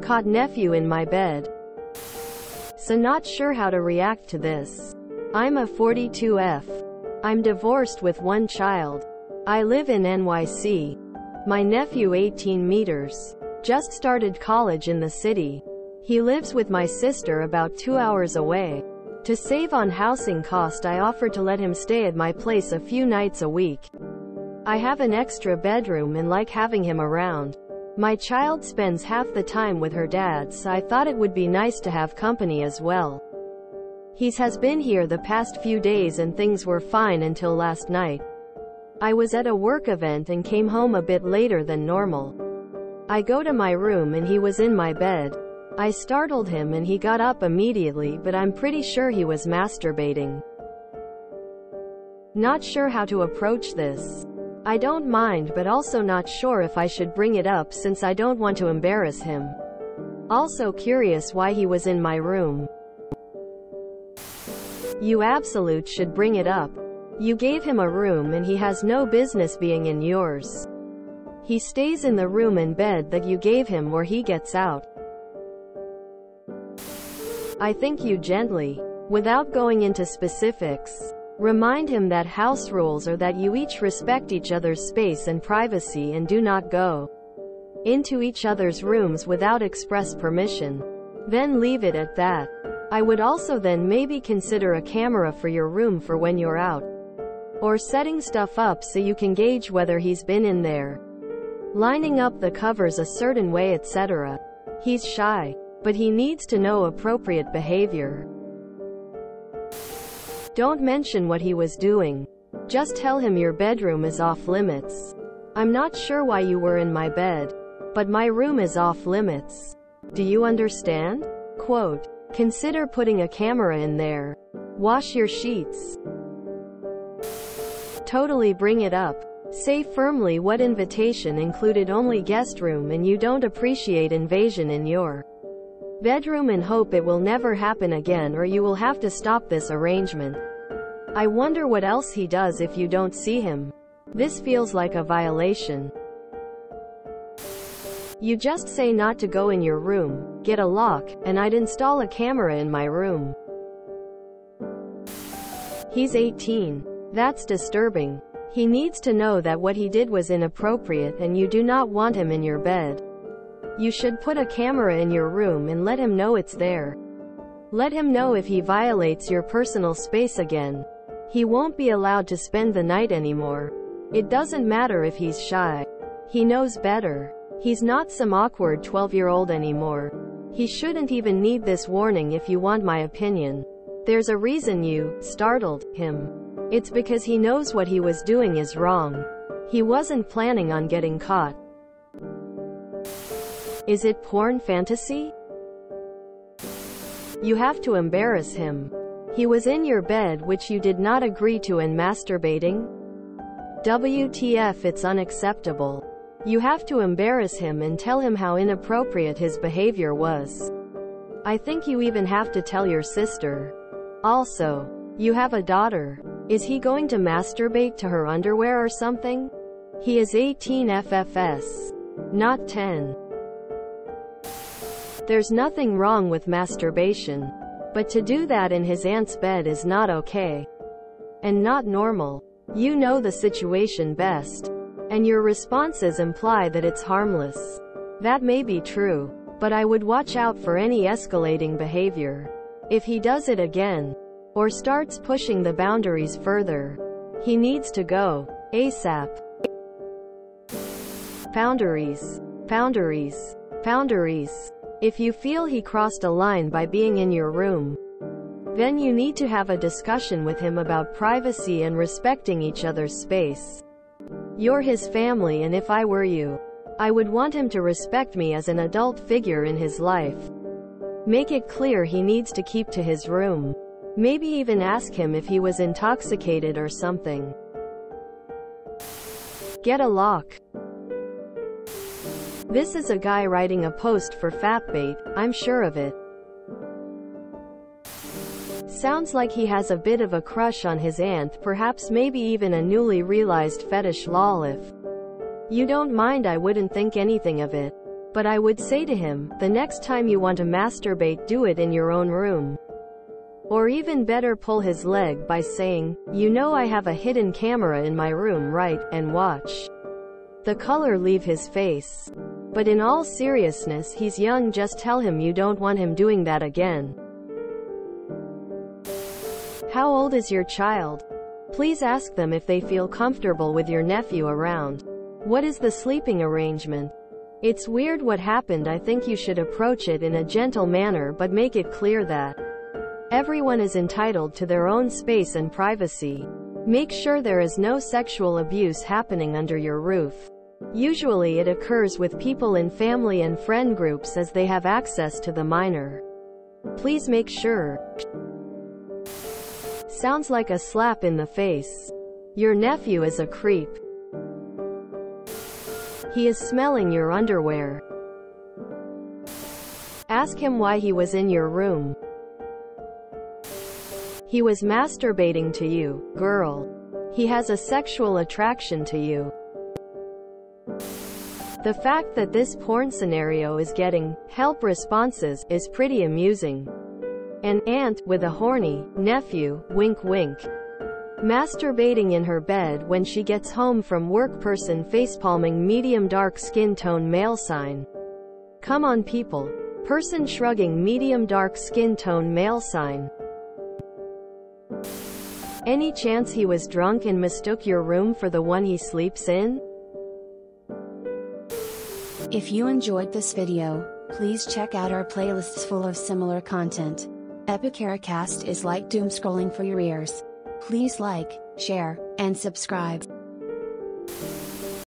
Caught nephew in my bed. So not sure how to react to this. I'm a 42F. I'm divorced with one child. I live in NYC. My nephew 18 meters. Just started college in the city. He lives with my sister about 2 hours away. To save on housing cost, I offered to let him stay at my place a few nights a week. I have an extra bedroom and like having him around. My child spends half the time with her dad, so I thought it would be nice to have company as well. He has been here the past few days and things were fine until last night. I was at a work event and came home a bit later than normal. I go to my room and he was in my bed. I startled him and he got up immediately, but I'm pretty sure he was masturbating. Not sure how to approach this. I don't mind, but also not sure if I should bring it up since I don't want to embarrass him. Also curious why he was in my room. You absolute should bring it up. You gave him a room and he has no business being in yours. He stays in the room and bed that you gave him or he gets out. I think you gently, without going into specifics, remind him that house rules are that you each respect each other's space and privacy and do not go into each other's rooms without express permission. Then leave it at that. I would also then maybe consider a camera for your room for when you're out. Or setting stuff up so you can gauge whether he's been in there. Lining up the covers a certain way, etc. He's shy, but he needs to know appropriate behavior. Don't mention what he was doing. Just tell him your bedroom is off limits. I'm not sure why you were in my bed, but my room is off limits. Do you understand? Quote, consider putting a camera in there. Wash your sheets. Totally bring it up. Say firmly what invitation included only guest room and you don't appreciate invasion in your bedroom and hope it will never happen again or you will have to stop this arrangement. I wonder what else he does if you don't see him. This feels like a violation. You just say not to go in your room, get a lock, and I'd install a camera in my room. He's 18. That's disturbing. He needs to know that what he did was inappropriate and you do not want him in your bed. You should put a camera in your room and let him know it's there. Let him know if he violates your personal space again. He won't be allowed to spend the night anymore. It doesn't matter if he's shy. He knows better. He's not some awkward 12-year-old anymore. He shouldn't even need this warning if you want my opinion. There's a reason you startled him. It's because he knows what he was doing is wrong. He wasn't planning on getting caught. Is it porn fantasy? You have to embarrass him. He was in your bed which you did not agree to and masturbating? WTF, it's unacceptable. You have to embarrass him and tell him how inappropriate his behavior was. I think you even have to tell your sister. Also, you have a daughter. Is he going to masturbate to her underwear or something? He is 18 FFS, not 10. There's nothing wrong with masturbation, but to do that in his aunt's bed is not okay. And not normal. You know the situation best. And your responses imply that it's harmless. That may be true, but I would watch out for any escalating behavior. If he does it again, or starts pushing the boundaries further, he needs to go ASAP. Boundaries. Boundaries. Boundaries. If you feel he crossed a line by being in your room, then you need to have a discussion with him about privacy and respecting each other's space. You're his family, and if I were you, I would want him to respect me as an adult figure in his life. Make it clear he needs to keep to his room. Maybe even ask him if he was intoxicated or something. Get a lock. This is a guy writing a post for Fatbait, I'm sure of it. Sounds like he has a bit of a crush on his aunt, perhaps maybe even a newly realized fetish. Lol, if you don't mind, I wouldn't think anything of it. But I would say to him, the next time you want to masturbate, do it in your own room. Or even better, pull his leg by saying, you know I have a hidden camera in my room, right, and watch the color leave his face. But in all seriousness, he's young, just tell him you don't want him doing that again. How old is your child? Please ask them if they feel comfortable with your nephew around. What is the sleeping arrangement? It's weird what happened. I think you should approach it in a gentle manner, but make it clear that everyone is entitled to their own space and privacy. Make sure there is no sexual abuse happening under your roof. Usually it occurs with people in family and friend groups as they have access to the minor. Please make sure. Sounds like a slap in the face. Your nephew is a creep. He is smelling your underwear. Ask him why he was in your room. He was masturbating to you, girl. He has a sexual attraction to you. The fact that this porn scenario is getting help responses is pretty amusing. An aunt with a horny nephew, wink wink, masturbating in her bed when she gets home from work. Person facepalming, medium dark skin tone, male sign. Come on people. Person shrugging, medium dark skin tone, male sign. Any chance he was drunk and mistook your room for the one he sleeps in? If you enjoyed this video, please check out our playlists full of similar content. Epicaricast is like doom scrolling for your ears. Please like, share, and subscribe.